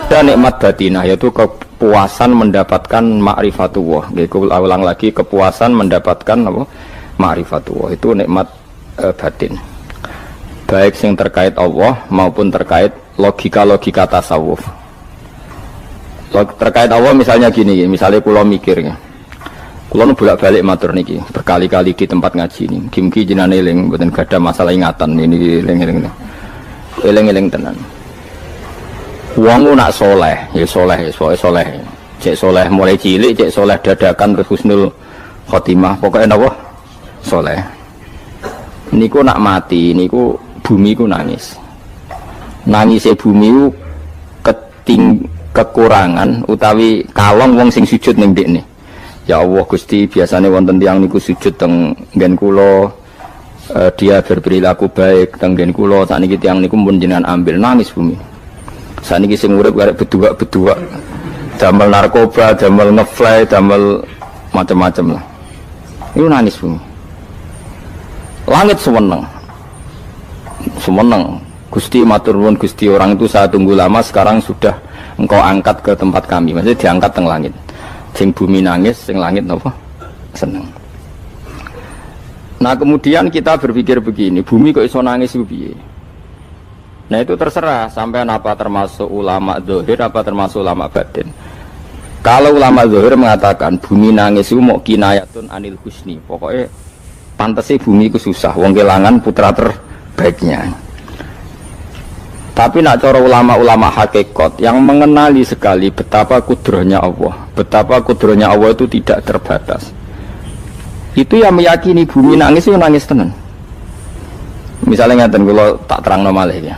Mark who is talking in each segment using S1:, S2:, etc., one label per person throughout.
S1: Ada nikmat batinah, yaitu kepuasan mendapatkan ma'rifatullah. Aku ulang lagi, kepuasan mendapatkan apa? Ma'rifatullah. Itu nikmat batin. Baik yang terkait Allah maupun terkait logika-logika tasawuf. Terkait Allah misalnya gini, misalnya pulau mikirnya. Pulau bolak-balik matur niki, berkali-kali di tempat ngaji ini. Kimki jenane eling, mboten gadah masalah ingatan ini eling-eling. Eling-eling tenan. Wong nak soleh, ya soleh, soleh. Cek soleh mulai cilik, cek soleh dadakan terus husnul khotimah. Pokoknya napa? Soleh. Niku nak mati, niku bumi ku nangis. Nangisnya bumi ku kekurangan utawi kalong wong sing sujud ning ndekne. Ya Allah Gusti, biasanya wonten tiyang niku sujud teng nggen kula, dia berperilaku baik teng nggen kula, sakniki tiyang niku pun jenengan ambil, nangis bumi. Sakniki sing urip arek bedua-bedua, damel narkoba, damel ngefly, damel macam-macam lah. Itu nangis bumi. Langit semeneng. Gusti matur nuwun Gusti, orang itu saya tunggu lama, sekarang sudah engkau angkat ke tempat kami. Maksudnya diangkat teng langit. Sing bumi nangis, sing langit napa? Seneng. Nah, kemudian kita berpikir begini, bumi kok iso nangis piye? Nah, itu terserah sampean apa termasuk ulama zahir apa termasuk ulama batin. Kalau ulama zahir mengatakan bumi nangis itu mau kinayatun anil husni, pokoknya pantese bumi itu susah, wong kelangan putra terbaiknya. Tapi nak cara ulama-ulama hakikat yang mengenali sekali betapa kudrohnya Allah, betapa kudrohnya Allah itu tidak terbatas. Itu yang meyakini bumi nangis itu nangis tenan. Misalnya ngaten kula tak terangno malih ya.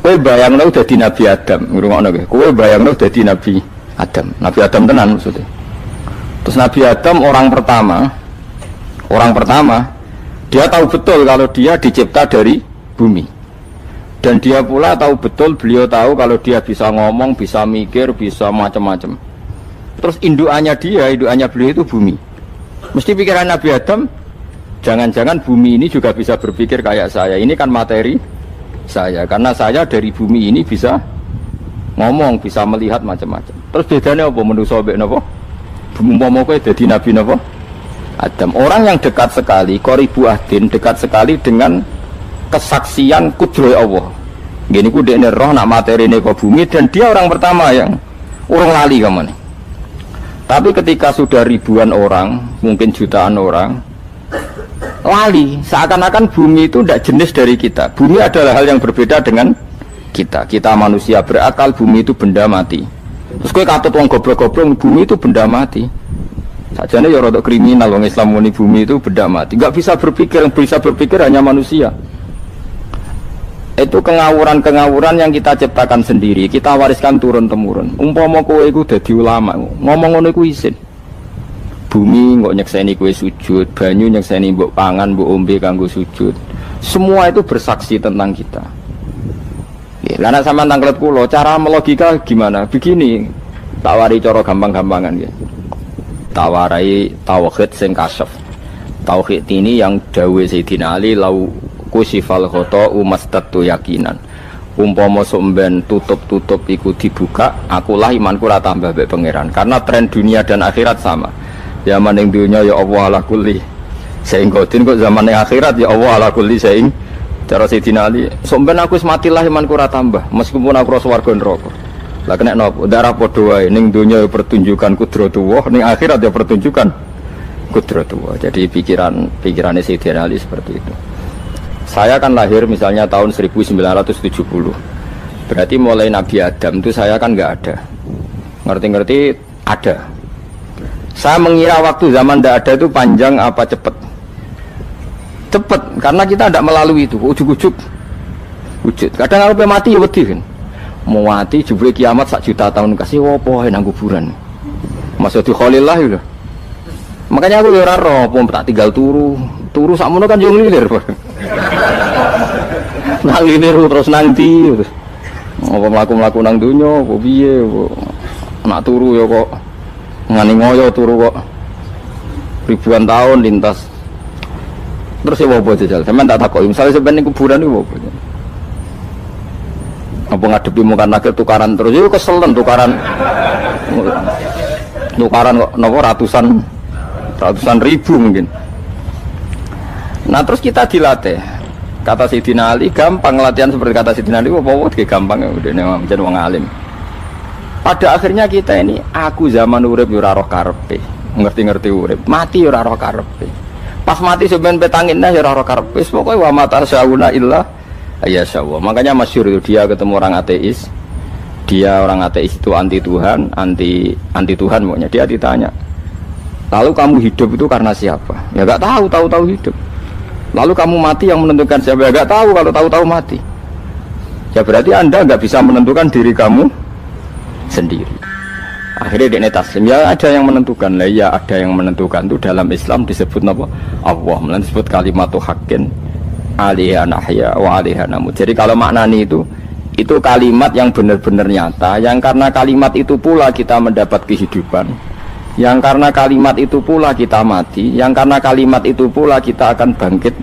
S1: Kowe bayangno dadi Nabi Adam, ngrungokno kowe. Kowe bayangno dadi Nabi Adam. Nabi Adam tenan maksudnya. Terus Nabi Adam orang pertama dia tahu betul kalau dia dicipta dari bumi. Dan dia pula tahu betul, beliau tahu kalau dia bisa ngomong, bisa mikir, bisa macam-macam. Terus indukannya beliau itu bumi. Mesti pikiran Nabi Adam, jangan-jangan bumi ini juga bisa berpikir kayak saya. Ini kan materi saya, karena saya dari bumi ini bisa ngomong, bisa melihat macam-macam. Terus bedanya apa manusia mbek napa? Umpama kowe dadi nabi napa? Adam. Orang yang dekat sekali, qoribu ahdin, dekat sekali dengan kesaksian kudroh Allah. Gini ku dekne roh nak materine kok bumi, dan dia orang pertama yang urung lali kamane. Tapi ketika sudah ribuan orang, mungkin jutaan orang, lali, seakan-akan bumi itu tidak jenis dari kita. Bumi adalah hal yang berbeda dengan kita. Kita manusia berakal, bumi itu benda mati. Terus kowe katut wong goblok-goblok, bumi itu benda mati. Sajane ya rada kriminal wong Islam muni bumi itu benda mati. Enggak bisa berpikir, yang bisa berpikir hanya manusia. Itu kengawuran-kengawuran yang kita ciptakan sendiri, kita wariskan turun-temurun. Umpama kowe iku dadi ulama, ngomong ngono iku isin. Bumi kok nyekseni kowe sujud, banyu nyekseni mbok pangan, mbok ombe kanggo sujud. Semua itu bersaksi tentang kita. Nggih, lan sampean tanglet kula, cara melogika gimana? Begini, tak wari cara gampang-gampangan nggih. Tak warai tauhid sing kasyaf. Tauhid ini yang dawuh Sayyidina Ali lau kusifal khoto'u mastatu yakinan. Umpama somben tutup-tutup iku dibuka, akulah imanku ora tambah mbek pangeran. Karena tren dunia dan akhirat sama. Zaman yang dunia ya Allah ala kulli saing godin, kok zaman yang akhirat ya Allah ala kulli saing. Cara Sayyidina Ali, somben aku wis matilah imanku ora tambah, meskipun aku ora swarga neraka. Lah kena napa? Darah padha wae, ning dunia ya pertunjukan kudratullah, ning akhirat ya pertunjukan kudratullah. Jadi pikirannya Sayyidina Ali seperti itu. Saya kan lahir misalnya tahun 1970. Berarti mulai Nabi Adam itu saya kan nggak ada. Ngerti-ngerti ada. Saya mengira waktu zaman tidak ada itu panjang apa cepat? Cepat, karena kita tidak melalui itu. Ujuk-ujuk wujud. Kadang kalau mati ya wedi kan. Mau mati jebule kiamat 1 juta tahun kasih wopo nang kuburan. Masuk di Khalillah itu. Makanya aku ya ora roh, tak tinggal turu sakmono kan yo nglilir. Nang lilir terus nanti. Apa mlaku-mlaku nang donya, apa piye, nak turu ya kok ngani ngoyo turu kok ribuan tahun lintas. Terus ya apa jajal? Sampeyan tak takoki, misale sampeyan ning kuburan iku apa? Apa ngadepi muka nakir tukaran terus itu keselen tukaran kok nopo ratusan ribu mungkin. Nah terus kita dilatih. Kata Sayyidina Ali gampang latihan seperti kata Sayyidina Ali, apa gampang udah menjadi wong alim. Pada akhirnya kita ini aku zaman urip yo ora roh karepe, ngerti-ngerti urip, mati yo ora roh karepe. Pas mati sebenarnya petangin nah yo ora roh karepe, pokoke wa mata sauna illa ya Allah. Makanya masyhur itu dia ketemu orang ateis. Dia orang ateis itu anti Tuhan, anti Tuhan pokoknya. Dia ditanya, lalu kamu hidup itu karena siapa? Ya gak tahu hidup. Lalu kamu mati yang menentukan siapa? Ya gak tahu, kalau tahu mati. Ya berarti Anda gak bisa menentukan diri kamu sendiri. Akhirnya dia taslim, ya ada yang menentukan lah, ya ada yang menentukan itu dalam Islam disebut apa? Allah, disebut kalimatu haqqin alaiha nahya wa alaiha namut. Jadi kalau maknanya itu kalimat yang benar-benar nyata, yang karena kalimat itu pula kita mendapat kehidupan, yang karena kalimat itu pula kita mati, yang karena kalimat itu pula kita akan bangkit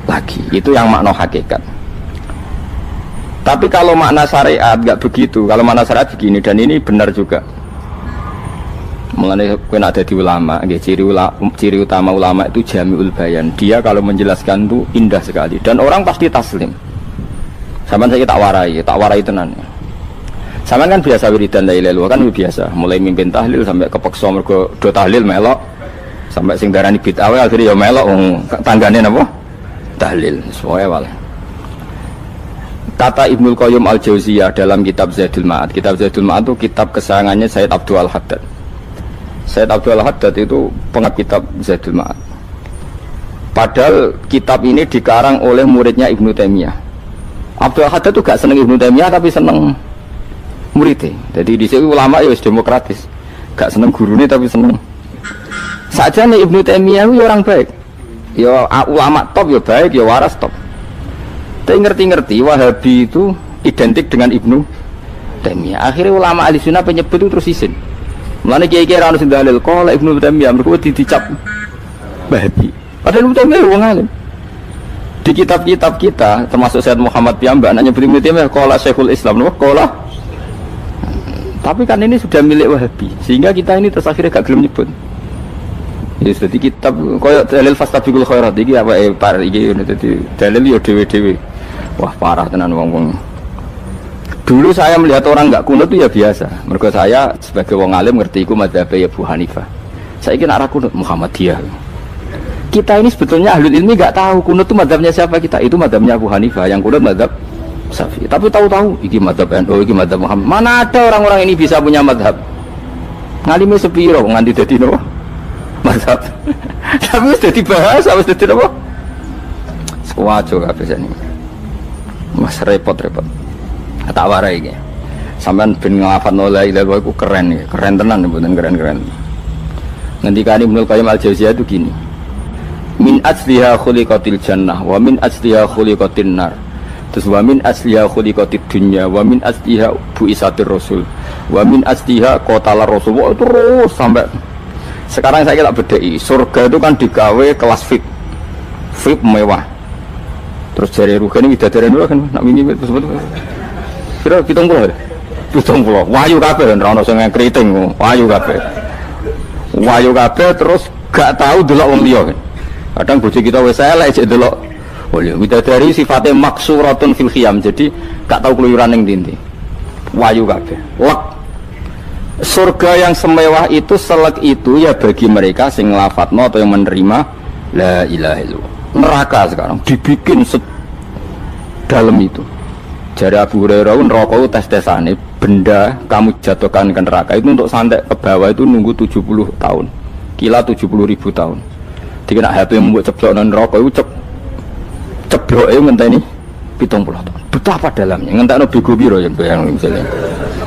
S1: lagi. Itu yang makna hakikat. Tapi kalau makna syariat gak begitu. Kalau makna syariat begini, dan ini benar juga. Mengenai kena ada di ulama, ciri utama ulama itu jami'ul bayan. Dia kalau menjelaskan itu indah sekali dan orang pasti taslim. Sama saya tak warai tenan. Sama kan biasa wiridan la ilaha illallah kan biasa, mulai mimpin tahlil sampai kepeksa mergo do tahlil melok, sampai sing darani bid'ah akhirnya ya melok tanggane napa? Tahlil. Sesuai wae. Kata Ibnul Qayyim Al-Jauziyah dalam kitab Zadul Ma'ad. Kitab Zadul Ma'ad itu kitab kesayangannya Sayyid Abdul Al-Haddad. Sayyid Abdul Al-Haddad itu pengarang kitab Zadul Ma'ad. Padahal kitab ini dikarang oleh muridnya Ibnu Taimiyah. Abdul Al-Haddad itu gak seneng Ibnu Taimiyah tapi seneng muridnya. Jadi di sini ulama ya demokratis. Gak seneng gurunya tapi seneng. Saja nih Ibnu Taimiyah itu orang baik. Ya ulama top ya baik, ya waras top. Tapi ngerti-ngerti Wahabi itu identik dengan Ibnu Taimiyah. Akhirnya ulama ahli sunnah penyebut itu terus isin. Mulane kiai-kiai ra ono sing dalil kok Ibnu Taimiyah mergo dicap Wahabi. Padahal Ibnu Taimiyah wong alim. Di kitab-kitab kita termasuk Sayyid Muhammad piyambak nanya Ibnu Taimiyah qala Syekhul Islam lho qala. Tapi kan ini sudah milik Wahabi sehingga kita ini terus akhirnya gak gelem nyebut. Ya jadi kitab koyo dalil fastabiqul khairat iki apa par iki dadi dalil yo dhewe-dhewe. Wah parah tenan wong-wong. Dulu saya melihat orang enggak kunut itu ya biasa. Mergo saya sebagai wong alim ngerti iku madzhab Abu Hanifah. Saiki nek ora kunut Muhammadiyah. Kita ini sebetulnya ahlul ilmi enggak tahu kunut itu madzhabnya siapa kita. Itu madzhabnya Abu Hanifah, yang kunut madzhab Syafi'i. Tapi tahu-tahu iki madzhab NU, iki madzhab Muhammad. Mana ada orang-orang ini bisa punya madzhab? Ngalime sepiro nganti dadi nopo? Madzhab. Tapi wis dadi bahasa, wis dadi nopo? Sewajo kabeh sene. Mas repot-repot. Tak warai iki. Sampeyan ben nglafadzno la ilaha illallah iku keren iki, keren tenan mboten keren-keren. Ngendikane Ibnu Qayyim Al-Jauziyah itu gini. Min asliha khuliqatil jannah wa min asliha khuliqatin nar. Terus wa min asliha khuliqatid dunya wa min asliha buisatir rasul wa min asliha qatala rasul. Terus sampai sekarang saya tak bedai. Surga itu kan digawe kelas VIP mewah. Terus jari rugane widadari dulu kan nak mini sebut. Kira 70. Wahyu kabeh ora ono sing kriting, wahyu kabeh. Wahyu kabeh terus gak tahu delok wong liya kan. Kadang bojo kita wis elek jek delok. Oh iya, widadari sifatnya maksuratun fil khiyam. Jadi gak tahu keluyuran ning ndi. Wahyu kabeh. Lek surga yang semewah itu selek itu ya bagi mereka sing nglafatno atau yang menerima la ilaha illallah. Neraka sekarang dibikin dalam itu. Jari Abu Hurairah neraka itu tes-tesane benda kamu jatuhkan ke neraka itu untuk santai ke bawah itu nunggu 70 tahun. Kila 70.000 tahun. Dikira HP yang membuat ceblok neraka itu ceblok itu ngenteni 70 tahun. Betapa dalamnya ngentekno bego piro ya bayang misalnya.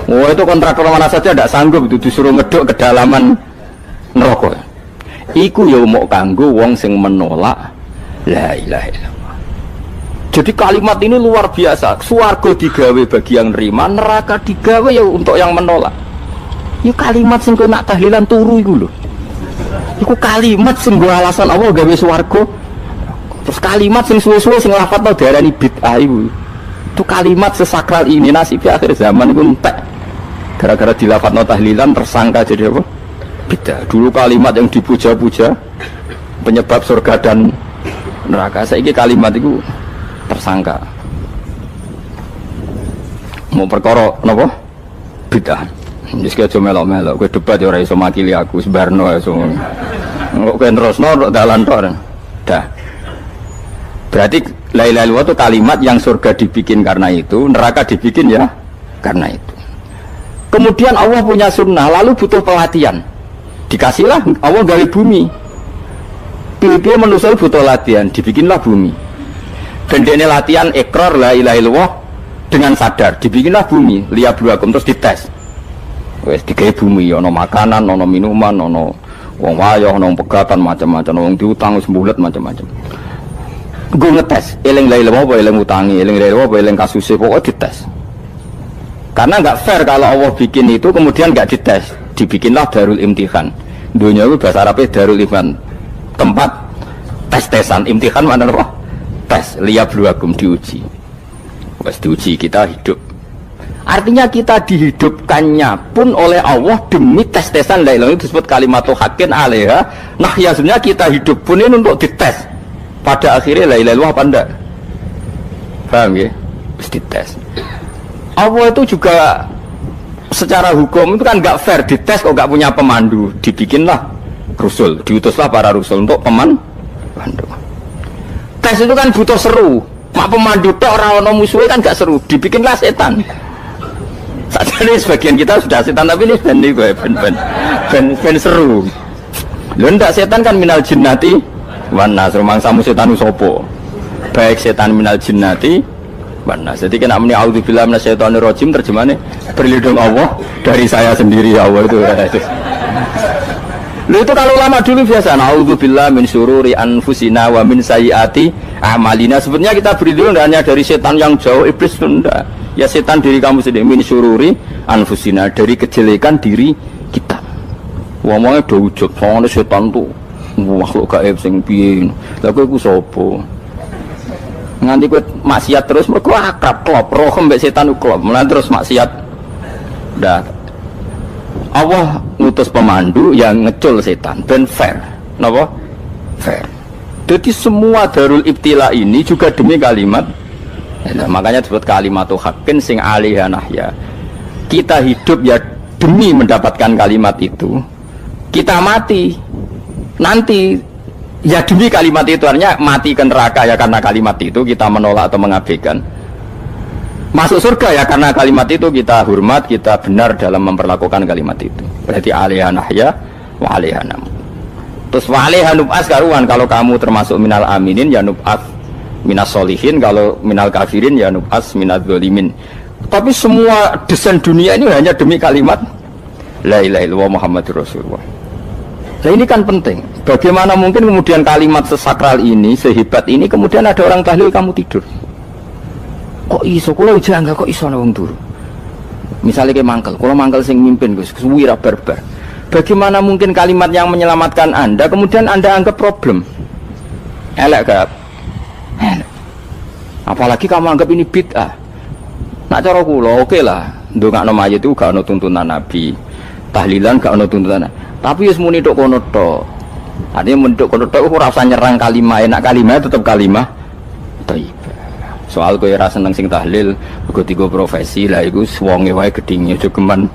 S1: Oh itu kontraktor mana saja tidak sanggup itu disuruh ngeduk kedalaman neraka. Iku ya mau kanggo wong sing menolak la ilaha illallah. Jadi kalimat ini luar biasa. Swarga digawe bagi yang nerima, neraka digawe ya untuk yang menolak. Ya kalimat sing kena tahlilan turu iku lho. Iku kalimat sing nggo alasan Allah gawe swarga. Terus kalimat sing suwe-suwe sing lafadzno diarani bid'ah iku. Itu kalimat sesakral ini nasibnya akhir zaman itu entek. Gara-gara dilafadzno tahlilan tersangka jadi apa? Beda. Dulu kalimat yang dipuja-puja penyebab surga dan neraka. Saiki kalimat itu tersangka. Mau perkara napa? Beda. Wis aja melok-melok, kowe debat ya ora iso makili aku, sebarno ya semua. Kok kowe terusno dalan tok. Dah. Berarti la ilaha illallah itu kalimat yang surga dibikin karena itu, neraka dibikin ya karena itu. Kemudian Allah punya sunnah, lalu butuh pelatihan. Dikasihlah Allah gawe bumi. Pilih manusia butuh latihan, dibikinlah bumi. Dan ini latihan ikrar la ilaha illallah dengan sadar, dibikinlah bumi, liyabluwakum terus dites. Wes digawe bumi, ono makanan, ono minuman, ono wong wayah, ono pegatan macam-macam, wong diutang wis mbulet macam-macam. Gue ngetes, eling la ilaha apa eling utangi, eling la ilaha apa eling kasuse, pokoknya dites. Karena nggak fair kalau Allah bikin itu kemudian nggak dites, dibikinlah darul imtihan. Dunia itu bahasa Arabnya darul imtihan, tempat tes-tesan. Imtihan mana apa? Tes, liyabluwakum, diuji. Wes diuji kita hidup. Artinya kita dihidupkannya pun oleh Allah demi tes-tesan la ilaha, itu disebut kalimatu haqqin alaiha. Nah ya sebenarnya kita hidup pun ini untuk dites. Pada akhirnya la ilaha illallah apa enggak? Paham ya? Terus dites. Allah itu juga secara hukum itu kan nggak fair, dites kok nggak punya pemandu, dibikinlah Rasul, diutuslah para Rasul untuk pemandu. Tes itu kan butuh seru, mak pemandu tok ora ono musuhe kan gak seru, dibikinlah setan. Sajane sebagian kita sudah setan tapi ini ben seru. Lho ndak setan kan minal jinnati wan nas, rumangsamu setan usopo. Baik setan minal jinnati wan nas. Jadi kena muni auzubillahi minasyaitonir rajim, terjemahnya berlindung Allah dari saya sendiri ya Allah itu. Lalu itu kalau lama dulu biasa auzubillahi min syururi anfusina wa min sayyiati a'malina. Sebenarnya kita berlindung hanya dari setan yang jauh, iblis itu enggak. Ya setan diri kamu sendiri, min syururi anfusina, dari kejelekan diri kita. Wong-wonge do ujug, soalnya setan tuh makhluk gaib sing piye. Lha kowe iku sapa? Nganti kowe maksiat terus mergo akrab klop, roh mbek setan klop. Mulane terus maksiat. Dah. Allah ngutus pemandu yang ngecul setan ben fair. Napa? Fair. Jadi semua darul ibtila ini juga demi kalimat. Nah, makanya disebut kalimatu haqqin sing alaiha nahya. Kita hidup ya demi mendapatkan kalimat itu. Kita mati nanti ya demi kalimat itu, artinya mati ke neraka ya karena kalimat itu kita menolak atau mengabaikan. Masuk surga ya karena kalimat itu kita hormat, kita benar dalam memperlakukan kalimat itu. Berarti alaiha nahya wa alaiha nam. Terus wa alaiha nub'as karuan, kalau kamu termasuk minal aminin ya nub'as minas solihin, kalau minal kafirin ya nub'as minaz zalimin. Tapi semua desain dunia ini hanya demi kalimat la ilaha illallah Muhammadur Rasulullah. Nah ini kan penting. Bagaimana mungkin kemudian kalimat sesakral ini, sehebat ini, kemudian ada orang tahlil kamu tidur? Kok iso? Kalau jangga kok iso wong turu? Misalnya kayak mangkel, kalau mangkel sing mimpin Gus, suwira barbar. Bagaimana mungkin kalimat yang menyelamatkan Anda kemudian Anda anggap problem? Elek gak? Elek. Apalagi kamu anggap ini bid'ah. Nak cara kula oke lah, ndongakno mayit itu gak ono tuntunan Nabi. Tahlilan gak ono tuntunan. Tapi wis muni tok kono tok. Artinya menduk kono tok ora usah nyerang kalimah, enak kalimah tetap kalimah thayyibah. Soal kowe ora seneng sing tahlil, mergo tiga profesi lah iku wonge wae gedhinge aja geman.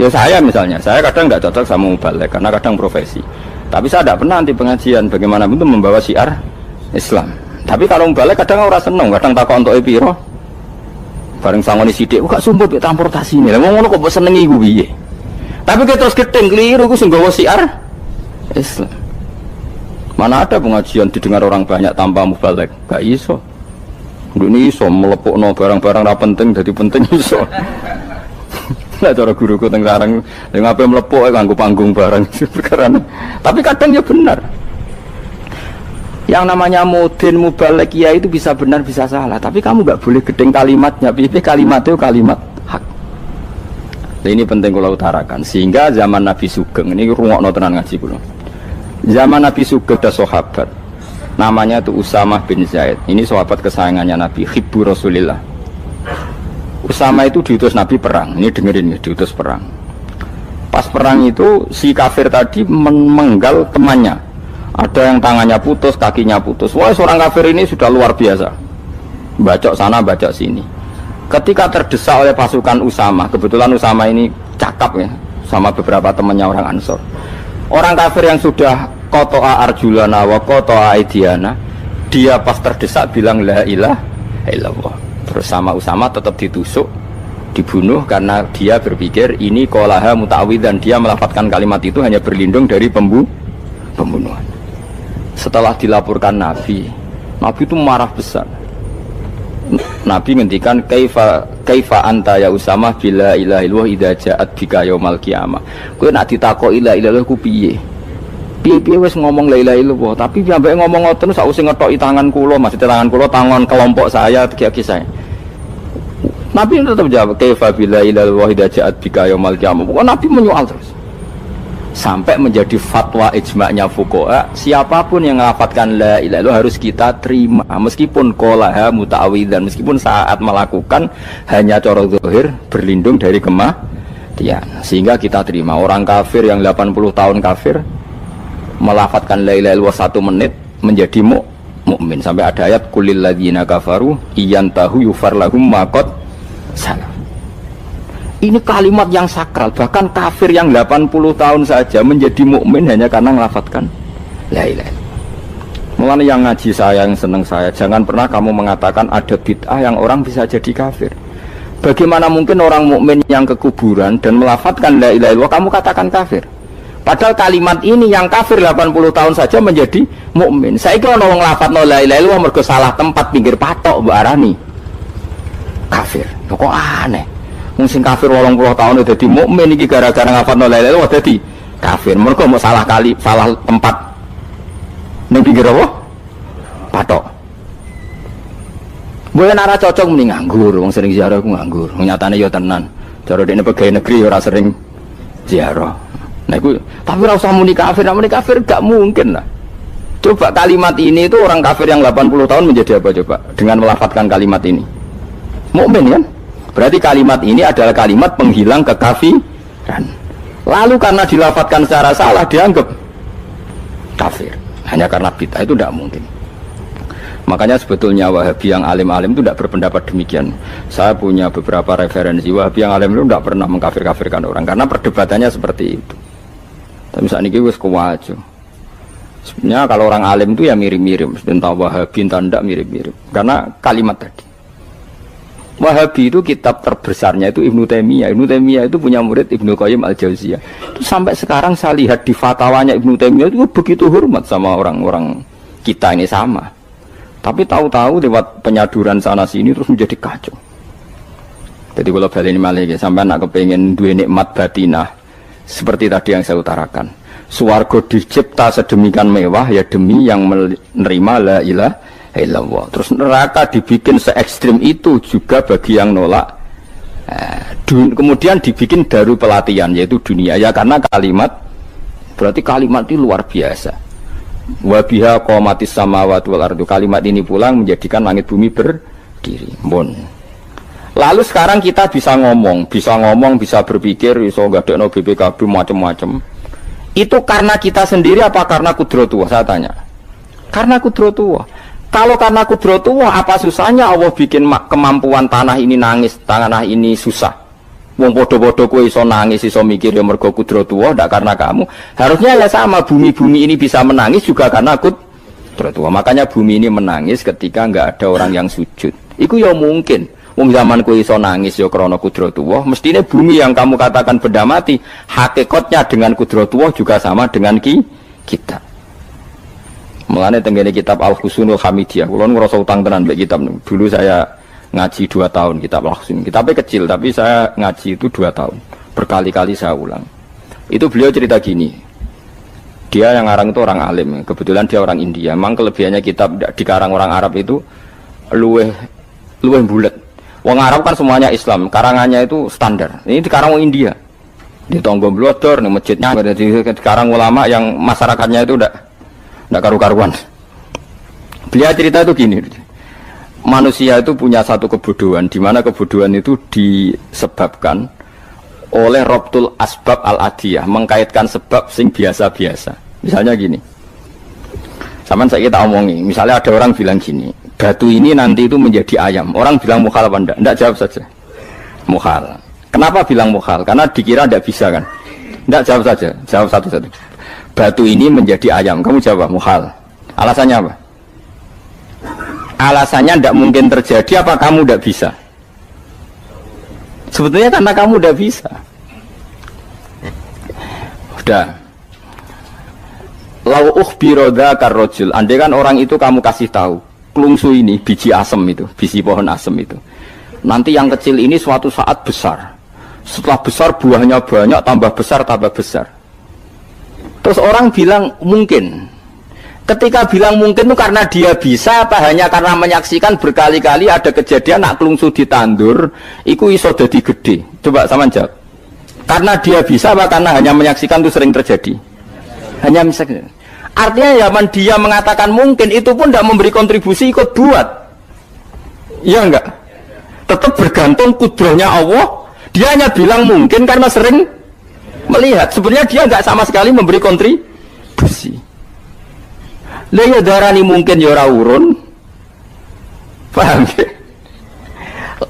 S1: Ya saya misalnya, saya kadang nggak cocok sama mubalek karena kadang profesi. Tapi saya tidak pernah anti pengajian, bagaimana itu membawa syiar Islam. Tapi kalau mubalek kadang ora seneng, kadang takok entuk piro. Bareng sangoni sithik, kok sumput mek transportasi ini. Lah ngono kok mbok senengi iku piye? Tapi kita terus gedeng keliru ku sing nggawa syiar Islam. Mana ada pengajian didengar orang banyak tanpa mubalek? Gak iso. Ini iso melepukno barang-barang ra penting jadi penting iso. Lah cara guruku teng sareng yang ape melepuk kanggo panggung barang perkara. Tapi kadang ya benar. Yang namanya mudin mubalek ya itu bisa benar bisa salah, tapi kamu nggak boleh gedeng kalimatnya. Pilih kalimat itu kalimat hak. Nah, ini penting kalau utarakan sehingga zaman Nabi Sugeng ini rungokno tenan ngaji kula. Zaman Nabi Sugeng ada sahabat Namanya itu Usamah bin Zaid. Ini sahabat kesayangannya Nabi, hibbu Rasulillah. Usama itu diutus Nabi perang. Ini dengerin ya, diutus perang. Pas perang itu si kafir tadi memenggal temannya. Ada yang tangannya putus, kakinya putus. Wah, seorang kafir ini sudah luar biasa. Bacok sana, bacok sini. Ketika terdesak oleh pasukan Usama, kebetulan Usama ini cakap ya, sama beberapa temannya orang Ansor. Orang kafir yang sudah kotoa arjulana wa kotoa aidiana, dia pas terdesak bilang la ilaha illallah. Terus sama Usama tetap ditusuk, dibunuh karena dia berpikir ini qolaha muta'awwidzan, dia melafadzkan kalimat itu hanya berlindung dari pembunuhan. Setelah dilaporkan Nabi itu marah besar. Nabi ngendikan kaifa anta ya Usama bila ilaha illallah idza ja'at bika yaumal qiyamah. Kowe nak ditakoki la ilaha illallah ku piye? Piye wis ngomong la ilaha illallah, tapi sampe ngomong ngoten sakwise ngetoki tangan kula, maksudnya tangan kula tangan kelompok saya, kaki saya. Nabi tetap jawab kaifa bila ilaha illallah idza ja'at bika yaumal qiyamah. Pokoknya Nabi menyoal terus. Sampai menjadi fatwa ijma'nya fuqaha, siapapun yang melafadzkan la ilaha illallah harus kita terima meskipun qolaha muta'awwidzan, meskipun saat melakukan hanya cara zahir berlindung dari kematian, sehingga kita terima. Orang kafir yang 80 tahun kafir melafadzkan la ilaha illallah 1 menit menjadi mukmin. Sampai ada ayat kulil ladzina kafaru iyantahu yufar lahum ma qad salaf. Ini kalimat yang sakral, bahkan kafir yang 80 tahun saja menjadi mukmin hanya karena melafadzkan la ilaha illallah. Mulanya yang ngaji saya, yang seneng saya, jangan pernah kamu mengatakan ada bid'ah yang orang bisa jadi kafir. Bagaimana mungkin orang mukmin yang ke kuburan dan melafadzkan la ilaha illallah kamu katakan kafir? Padahal kalimat ini yang kafir 80 tahun saja menjadi mukmin. Saya kira orang nglafadzno la ilaha illallah mergo salah tempat pinggir patok mbok arani kafir. Kok aneh. Mungkin kafir 80 tahun udah jadi mukmin iki gara-gara ngafalno la ilaha illallah dadi kafir. Mergo mau salah tempat ning pinggir apa? Patok. Boleh nara cocok mending nganggur, wong sering ziarah ku nganggur. Nyatane ya tenan. Cara dekne pegawai negeri ora sering ziarah. Nah iku tapi ora usah muni kafir, muni kafir gak mungkin lah. Coba kalimat ini itu orang kafir yang 80 tahun menjadi apa coba dengan melafadzkan kalimat ini? Mukmin kan? Berarti kalimat ini adalah kalimat penghilang kekafiran. Lalu karena dilafadzkan secara salah dianggap kafir. Hanya karena bid'ah itu tidak mungkin. Makanya sebetulnya Wahabi yang alim-alim itu tidak berpendapat demikian. Saya punya beberapa referensi Wahabi yang alim itu tidak pernah mengkafir-kafirkan orang karena perdebatannya seperti itu. Tapi saat ini wis kuwajo. Sebenarnya kalau orang alim itu ya mirip-mirip, entah Wahabi entah tidak mirip-mirip. Karena kalimat tadi. Wahabi itu kitab terbesarnya itu Ibnu Taimiyah. Ibnu Taimiyah itu punya murid Ibnu Qayyim Al-Jauziyah. Itu sampai sekarang saya lihat di fatwanya Ibnu Taimiyah itu begitu hormat sama orang-orang kita ini sama. Tapi tahu-tahu lewat penyaduran sana sini terus menjadi kacau. Jadi kalau balik ini malah sampai nak kepengen dua nikmat batinah seperti tadi yang saya utarakan. Swarga dicipta sedemikian mewah ya demi yang menerima la ilaha illallah. Terus neraka dibikin se ekstrim itu juga bagi yang nolak. Kemudian dibikin daru pelatihan yaitu dunia ya karena kalimat berarti kalimat itu luar biasa. Wa biha qamatis samawati wal ardu. Kalimat ini pulang menjadikan langit bumi berdiri. Lalu sekarang kita bisa ngomong, bisa berpikir, bisa ngadekno BPKB macam-macam. Itu karena kita sendiri apa karena kudratullah? Saya tanya. Karena kudratullah. Kalau karena kudratullah, apa susahnya Allah bikin kemampuan tanah ini nangis, tanah ini susah. Wong podo-podo kowe iso nangis, iso mikir ya mergo kudratullah, ndak karena kamu. Harusnya ya sama, bumi-bumi ini bisa menangis juga karena kudratullah. Makanya bumi ini menangis ketika enggak ada orang yang sujud. Iku ya mungkin. Wong zaman kowe iso nangis ya krana kudratullah, mestine bumi yang kamu katakan benda mati, hakikatnya dengan kudratullah juga sama dengan kita. Mulane tenggene kitab Al-Husunul Hamidiyah, kula ngrasa utang tenan mbek kitab. Dulu saya ngaji 2 tahun kitab Al-Husun. Kitabnya kecil tapi saya ngaji itu 2 tahun. Berkali-kali saya ulang. Itu beliau cerita gini. Dia yang ngarang itu orang alim, kebetulan dia orang India. Memang kelebihannya kitab dikarang orang Arab itu luweh bulet. Wong Arab kan semuanya Islam, karangannya itu standar. Ini dikarang orang India. Di Tonggo Blodor, di masjidnya, dikarang ulama yang masyarakatnya itu udah karu-karuan. Beliau cerita itu gini, manusia itu punya satu kebodohan, di mana kebodohan itu disebabkan oleh robtul asbab al-adiyah, mengkaitkan sebab sing biasa-biasa. Misalnya gini, sama saya kita omongi, misalnya ada orang bilang gini, batu ini nanti itu menjadi ayam. Orang bilang mukhal apa enggak? Enggak, jawab saja. Mukhal. Kenapa bilang mukhal? Karena dikira enggak bisa kan? Enggak, jawab saja. Jawab satu-satu. Batu ini menjadi ayam. Kamu jawab mukhal. Alasannya apa? Alasannya enggak mungkin terjadi apa kamu enggak bisa? Sebetulnya karena kamu enggak bisa. Udah. Lau ukhbiro dzakar rajul. Andai kan orang itu kamu kasih tahu, klungsu ini biji asem itu, biji pohon asem itu. Nanti yang kecil ini suatu saat besar. Setelah besar buahnya banyak, tambah besar, tambah besar. Terus orang bilang mungkin. Ketika bilang mungkin itu karena dia bisa apa hanya karena menyaksikan berkali-kali ada kejadian nak klungsu ditandur, iku iso dadi gede. Coba sama jawab. Karena dia bisa apa karena hanya menyaksikan itu sering terjadi? Hanya misalnya. Artinya zaman dia mengatakan mungkin itu pun tidak memberi kontribusi ikut buat. Iya enggak? Tetap bergantung kudrahnya Allah. Dia hanya bilang mungkin karena sering melihat. Sebenarnya dia enggak sama sekali memberi kontribusi. Lah ya darani mungkin ya ora urun. Paham ya?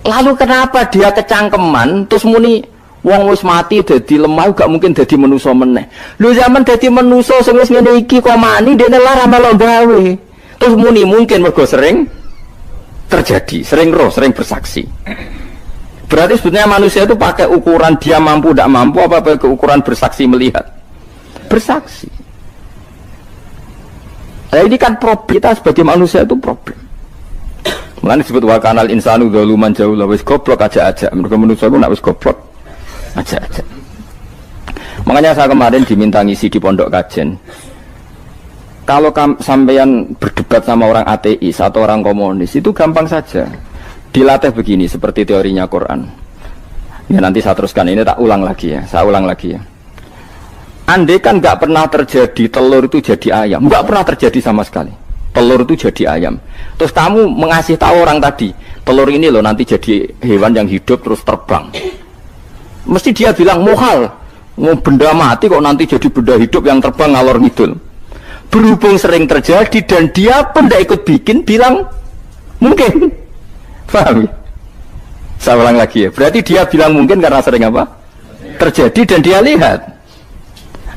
S1: Lalu kenapa dia kecangkeman terus muni wong wis mati dadi lemah gak mungkin dadi manusa meneh. Lho zaman dadi manusa sing wis ngene iki kok mani dene lara melok gawe. Terus muni mungkin mergo sering terjadi, sering roh, sering bersaksi. Berarti sebetulnya manusia itu pakai ukuran dia mampu tidak mampu apa pakai ukuran bersaksi melihat. Bersaksi. Nah ini kan problem kita sebagai manusia itu problem. Mulane disebut wa kanal insanu dzaluman jahula wis goblok aja-aja. Mergo manusia ku nak wis goblok aja-aja. Makanya saya kemarin diminta ngisi di pondok kajen. Kalau sampeyan berdebat sama orang ateis atau orang komunis itu gampang saja. Dilatih begini seperti teorinya Quran. Ya nanti saya teruskan ini tak ulang lagi ya. Saya ulang lagi ya. Andai kan nggak pernah terjadi telur itu jadi ayam, nggak pernah terjadi sama sekali. Telur itu jadi ayam. Terus kamu mengasih tahu orang tadi, telur ini loh nanti jadi hewan yang hidup terus terbang. Mesti dia bilang muhal, mau benda mati kok nanti jadi benda hidup yang terbang ngalor ngidul. Berhubung sering terjadi dan dia pun tidak ikut bikin, bilang mungkin. Paham? Saya ulang lagi ya. Berarti dia bilang mungkin karena sering apa? Terjadi dan dia lihat.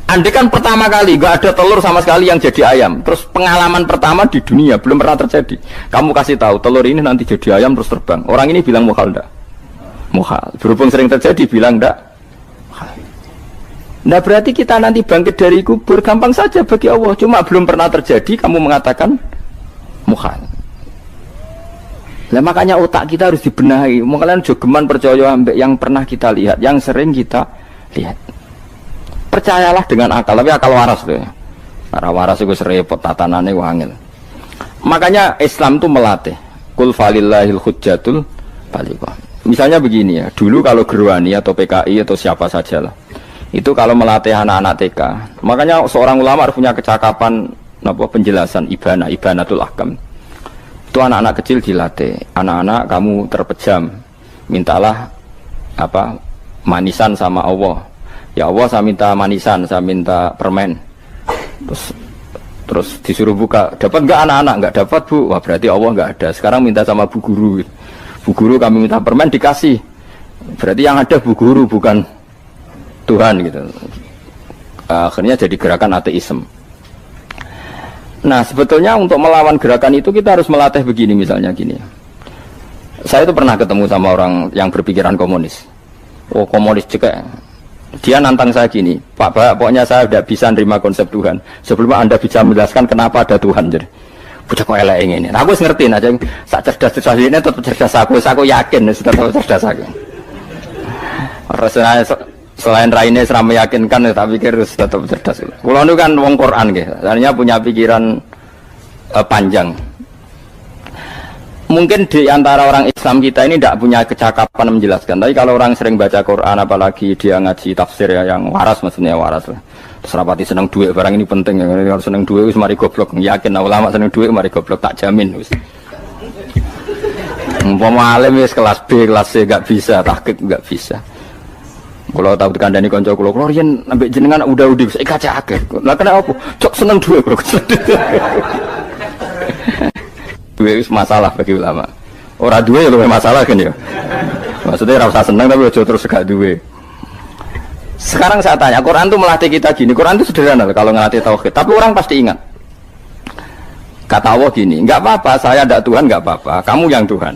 S1: Andai kan pertama kali nggak ada telur sama sekali yang jadi ayam, terus pengalaman pertama di dunia belum pernah terjadi. Kamu kasih tahu telur ini nanti jadi ayam terus terbang. Orang ini bilang muhal enggak? Muhal. Berhubung sering terjadi bilang enggak? Nah berarti kita nanti bangkit dari kubur gampang saja bagi Allah. Cuma belum pernah terjadi kamu mengatakan muhal. Nah makanya otak kita harus dibenahi. Kalian jogeman percaya yang pernah kita lihat, yang sering kita lihat. Percayalah dengan akal, tapi akal waras deh. Karena waras itu serepot tatanannya wangil. Makanya Islam itu melatih. Kul falillahil hujjatul balighah. Misalnya begini ya, dulu kalau Gerwani atau PKI atau siapa saja lah, itu kalau melatih anak-anak TK, makanya seorang ulama harus punya kecakapan penjelasan ibanatul ahkam. Itu anak-anak kecil dilatih, anak-anak kamu terpejam, mintalah manisan sama Allah. Ya Allah saya minta manisan, saya minta permen. Terus disuruh buka, dapat nggak anak-anak? Nggak dapat bu. Wah berarti Allah nggak ada. Sekarang minta sama bu guru. Bu guru kami minta permen dikasih. Berarti yang ada bu guru bukan Tuhan gitu. Akhirnya jadi gerakan ateisme. Nah sebetulnya untuk melawan gerakan itu kita harus melatih begini misalnya gini. Saya itu pernah ketemu sama orang yang berpikiran komunis. Oh komunis juga. Dia nantang saya gini, Pak, pokoknya saya tidak bisa nerima konsep Tuhan sebelum Anda bisa menjelaskan kenapa ada Tuhan. Jadi, bocah kok elek ini. Nah, aku ngerti aja, sak cerdas ini tetap cerdas aku yakin tetap cerdas aku. Rasanya selain raine seram meyakinkan, tak pikir tetap cerdas. Kulo itu kan wong Quran gitu, artinya punya pikiran panjang. Mungkin di antara orang Islam kita ini tidak punya kecakapan menjelaskan. Tapi kalau orang sering baca Quran, apalagi dia ngaji tafsir ya, yang waras maksudnya waras lah. Terus rapati seneng duit, barang ini penting. Kalau seneng duit, mari goblok. Yakin ulama seneng duit, mari goblok, tak jamin. Umpama alim wis kelas B, kelas C gak bisa, tahqiq gak bisa. Kalau tahu dikandani kanca kula riyen ambek jenengan udah saya kaca akeh. Lah kena apa? Cok seneng duit kula. Duit itu masalah bagi ulama. Orang duit ya lebih masalah kan ya. Maksudnya rasa senang tapi aja terus gak duit. Sekarang saya tanya, Quran itu melatih kita gini. Quran itu sederhana kalau ngelatih tauhid. Tapi orang pasti ingat. Kata Allah gini, nggak apa-apa, saya tidak Tuhan, nggak apa-apa. Kamu yang Tuhan.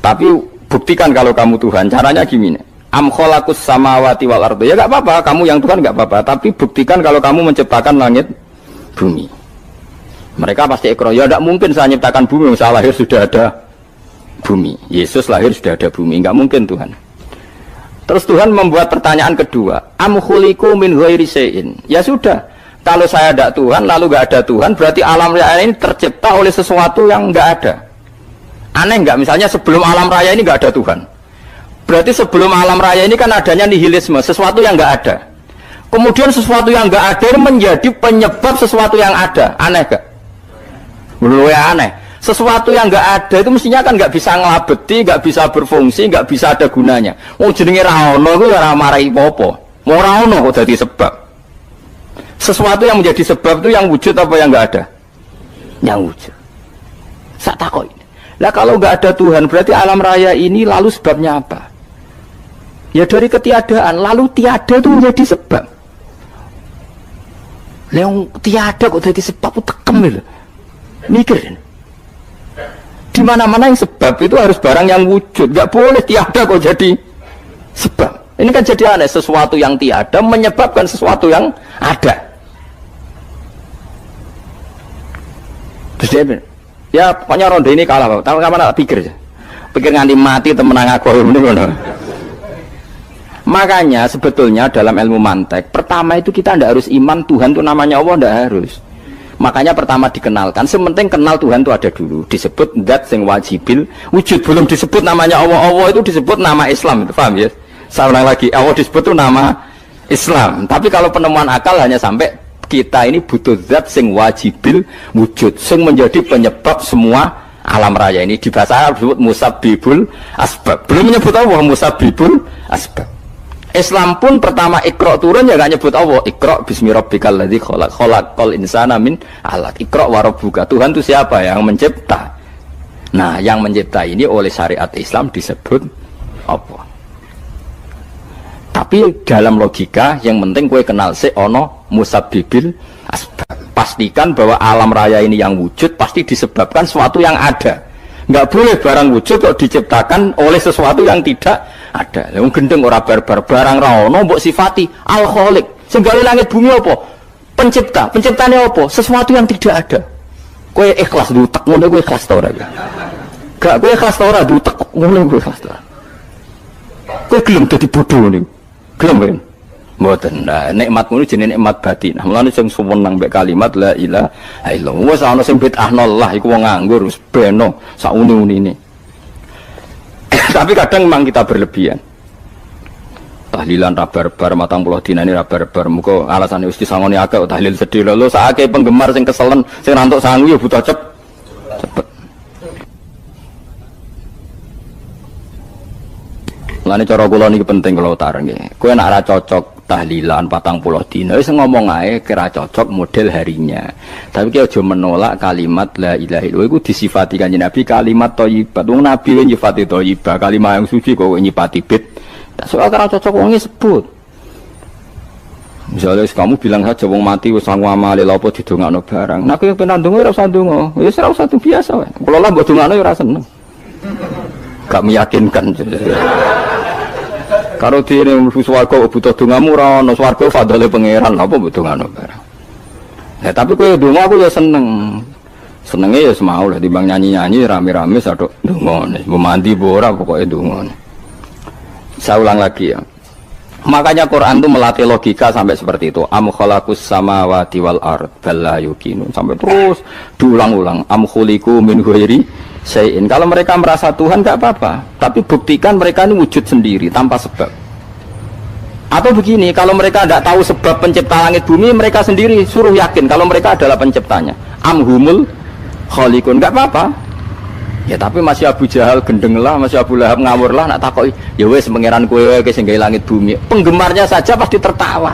S1: Tapi buktikan kalau kamu Tuhan. Caranya gini. Am khalaqus samawati wal ardi. Ya nggak apa-apa, kamu yang Tuhan nggak apa-apa. Tapi buktikan kalau kamu menciptakan langit, bumi. Mereka pasti ikrar, ya tidak mungkin saya menciptakan bumi, saya lahir sudah ada bumi. Yesus lahir sudah ada bumi, nggak mungkin Tuhan. Terus Tuhan membuat pertanyaan kedua, am khuliqu min ghairi syai'in. Ya sudah, kalau saya tidak Tuhan, lalu nggak ada Tuhan, berarti alam raya ini tercipta oleh sesuatu yang nggak ada. Aneh nggak? Misalnya sebelum alam raya ini nggak ada Tuhan. Berarti sebelum alam raya ini kan adanya nihilisme, sesuatu yang nggak ada. Kemudian sesuatu yang nggak ada menjadi penyebab sesuatu yang ada. Aneh gak? Menurut aneh, sesuatu yang nggak ada itu mestinya kan nggak bisa ngelabeti, nggak bisa berfungsi, nggak bisa ada gunanya. Mau jenenge raono itu ya marai popo, mau raono kok jadi sebab. Sesuatu yang menjadi sebab itu yang wujud apa yang nggak ada? Yang wujud. Sak takoi. Lah kalau nggak ada Tuhan, berarti alam raya ini lalu sebabnya apa? Ya dari ketiadaan, lalu tiada itu menjadi sebab. Yang tiada kok jadi sebab itu tekem gitu. Mikir di mana-mana yang sebab itu harus barang yang wujud, nggak boleh tiada kok jadi sebab. Ini kan jadi aneh, sesuatu yang tiada menyebabkan sesuatu yang ada. Terus dia ya pokoknya ronde ini kalah, tahu kapan tak pikir nganti mati temenang aku ini. Makanya sebetulnya dalam ilmu mantek pertama itu kita tidak harus iman Tuhan itu namanya Allah, tidak harus. Makanya pertama dikenalkan, sementing kenal Tuhan itu ada dulu, disebut zat sing wajibil wujud, belum disebut namanya Allah. Allah itu disebut nama Islam, itu paham ya? Saya ulang lagi, Allah disebut itu nama Islam. Tapi kalau penemuan akal hanya sampai kita ini butuh zat sing wajibil wujud, sing menjadi penyebab semua alam raya ini. Di bahasa Arab disebut musabbibul asbab, belum menyebut Allah musabbibul asbab. Islam pun pertama Iqra turun ya gak nyebut Allah. Iqra bismi rabbikal ladzi khalaq, khalaqal insana min 'alaq. Iqra wa rabbuka. Tuhan itu siapa? Yang mencipta. Nah, yang mencipta ini oleh syariat Islam disebut apa? Tapi dalam logika yang penting kowe kenal sik ana musabbibil asbab. Pastikan bahwa alam raya ini yang wujud pasti disebabkan sesuatu yang ada. Enggak boleh barang wujud kok diciptakan oleh sesuatu yang tidak ada. Yang gendeng ora barbar barang ra ono mbok sifati al-khaliq. Sing gawe langit bumi apa? Pencipta. Penciptane apa? Sesuatu yang tidak ada. Kowe ikhlas dutek ngono kowe ikhlas ta ora? Gak kowe ikhlas ta ora dutek ngono kowe ikhlas ta. Kowe gelem dadi bodho niku. Gelem kan? Mboten. Nah, nikmat ngono jenenge nikmat batin. Mulane sing suwenang mbek kalimat la ilaha illallah. Wis ana sing bid'ahnallah iku wong nganggur wis beno sak uni-unine. Tapi kadang memang kita berlebihan. Tahlilan rabar-bar matang puluh dina ini rabar-bar. Muka alasannya wis disangoni akeh tahlil sedih lho sakake penggemar sing keselen sing rantuk sangu ya butuh cepet. Lane cara kula niki penting kula utara nggih. Kowe nek ora cocok tahlilan 40 dina wis ngomong ae kira cocok model harinya. Tapi ki aja menolak kalimat la ilaha illallah iku disifati Kanjeng Nabi kalimat thayyibat. Wong Nabi nyifati thayyibah, kalimat yang suci kok nyifati bid. Tak soal kira cocok wong sebut. Misalnya kamu bilang saja wong mati wis sangu amale lha apa didongakno barang. Nek kowe pengen ndonga ora usah ndonga. Wis ora usah biasa wae. Kula lah mbok dongakno ya ora seneng. Gak meyakinkan. Karo dene mlebu swarga butuh dongamu ora ono swarga fadhole pangeran apa mbok dongano barang. Ya tapi kowe donga aku ya seneng. Senenge ya semau lah timbang nyanyi-nyanyi rame-rame sadok dongane. Mbok mandi mbok ora pokoke dongane. Saya ulang lagi ya. Makanya Quran itu melatih logika sampai seperti itu. Am khalaqus samawati wal ard bal la yuqinun. Sampai terus diulang-ulang. Am khuliqu min ghairi syai'in. Kalau mereka merasa Tuhan nggak apa-apa, tapi buktikan mereka ini wujud sendiri tanpa sebab. Atau begini, kalau mereka tidak tahu sebab pencipta langit bumi, mereka sendiri suruh yakin kalau mereka adalah penciptanya. Amhumul khaliqun, nggak apa-apa. Ya tapi masih Abu Jahal gendeng lah, masih Abu Lahab ngawur lah, nak takoi. Ya wes pangeran kowe sing gawe langit bumi. Penggemarnya saja pasti tertawa.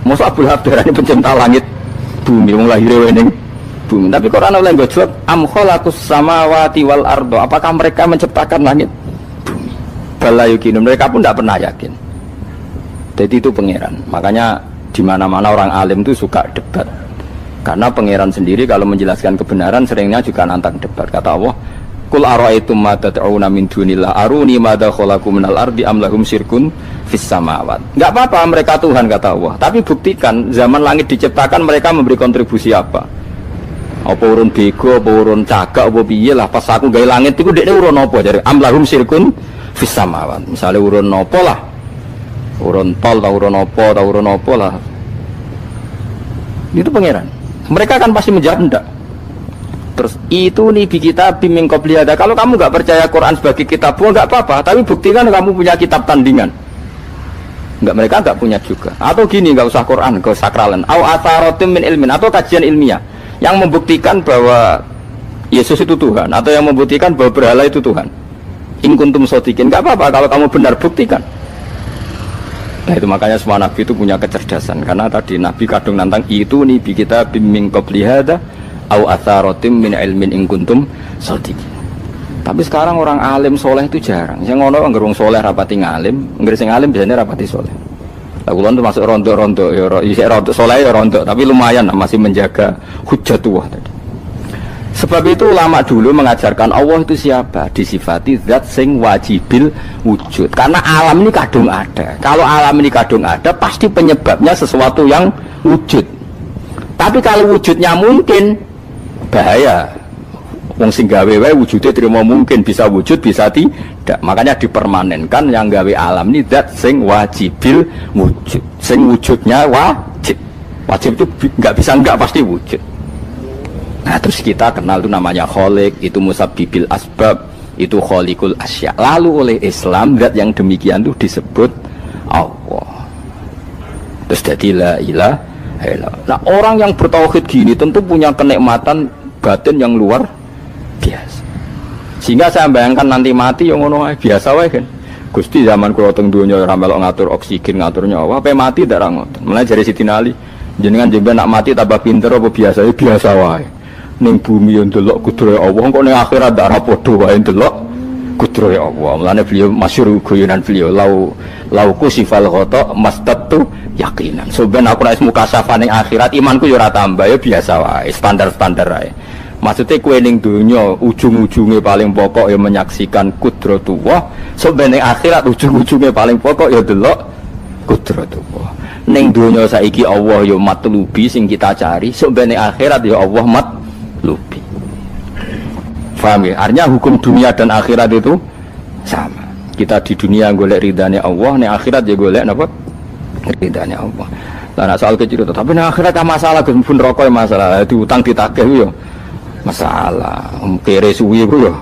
S1: Masa Abu Lahab darani pencipta langit bumi, wong lahir ning bumi. Tapi Quran oleh nggak jawab, am khalaqus samawati wal ardo. Apakah mereka menciptakan langit bumi? Bala yuqinun, mereka pun tidak pernah yakin. Jadi itu pangeran. Makanya di mana-mana orang alim itu suka debat. Karena pangeran sendiri kalau menjelaskan kebenaran seringnya juga nantang debat. Kata Allah, "Qul ara'aytum ma tad'una min dunillah aruni madza khalaqu minal ardi am lahum syirkun fis samawat." Enggak apa-apa mereka Tuhan kata Allah, tapi buktikan zaman langit diciptakan mereka memberi kontribusi apa? Apa urun bego, apa urun cagak, apa piye lah pas aku gawe langit iku dekne urun apa jare am lahum syirkun fis samawat. Misale urun apa lah? Urun tol atau urun apa lah. Itu pangeran. Mereka kan pasti menjawab enggak. Terus itu nih bi kita biming qobliyada. Kalau kamu nggak percaya Quran sebagai kitab, nggak apa-apa. Tapi buktikan kamu punya kitab tandingan. Enggak, mereka nggak punya juga. Atau gini, nggak usah Quran, nggak usah sakralan. Au atharotim min ilmin, atau kajian ilmiah yang membuktikan bahwa Yesus itu Tuhan, atau yang membuktikan bahwa berhala itu Tuhan. In kuntum shodiqin, nggak apa-apa kalau kamu benar, buktikan. Nah itu makanya semua nabi itu punya kecerdasan, karena tadi nabi kadung nantang itu nih bi kita biming qobliyada au atharotim min ilmin in kuntum shodiqin. Tapi sekarang orang alim soleh itu jarang. Yang ngono anggar wong soleh rapati ngalim, anggar sing alim biasanya rapati soleh. Lah kula itu masuk rontok-rontok ya isih rontok soleh ya rontok, tapi lumayan masih menjaga hujjatullah tadi. Sebab itu ulama dulu mengajarkan Allah itu siapa? Disifati zat sing wajibil wujud. Karena alam ini kadung ada. Kalau alam ini kadung ada, pasti penyebabnya sesuatu yang wujud. Tapi kalau wujudnya mungkin, bahaya. Wong sing gawe wae wujudnya terima mungkin, bisa wujud bisa tidak. Makanya dipermanenkan yang gawe alam ini zat sing wajibil wujud. Sing wujudnya wajib. Wajib itu nggak bisa nggak, pasti wujud. Nah terus kita kenal itu namanya khaliq, itu musabbibil asbab, itu khaliqul asya. Lalu oleh Islam zat yang demikian itu disebut Allah. Terus jadi la ilaha illallah. Nah orang yang bertauhid gini tentu punya kenikmatan batin yang luar biasa. Sehingga saya bayangkan nanti mati yang ngono biasa wae kan. Gusti zaman kula teng donya ora melok ngatur oksigen, ngatur nyawa, ape mati ndak ra ngoten. Mulane jare Sidina Ali, jenengan jemben nak mati tambah pinter apa biasa? Ya biasa wae. Ning bumi yo ndelok kudrahe Allah, kok ning akhirat ndak ra padha wae ndelok kudrahe Allah. Mulane beliau masyhur guyonan beliau lau kusifal ghata mastatu yakinan. So ben aku nek mukasafah ning akhirat imanku yo ora tambah, ya biasa wae, standar-standar wae. Maksudnya kue ning dunia ujung-ujungnya paling pokok ya menyaksikan kudratullah. Sebenarnya akhirat ujung-ujungnya paling pokok ya delok kudratullah. Ning dunia saiki Allah ya matlubi sing kita cari. Sebenarnya akhirat ya Allah matlubi. Paham ya? Artinya hukum dunia dan akhirat itu sama. Kita di dunia golek ridhanya Allah, ning akhirat ya golek napa? Ridhanya Allah. Nah soal kecil itu, tapi ning akhirat masalah Gus pun rokok masalah, diutang ditagih yo masalah, kere suwi ku yo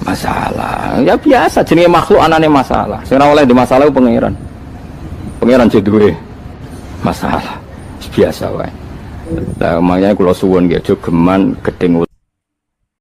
S1: masalah. Ya biasa jenenge makhluk anane masalah. Sing ora oleh di masalah pangeran. Pangeran duwe masalah. Biasa wae. Lah makanya kula suwun nggih aja geman gedeng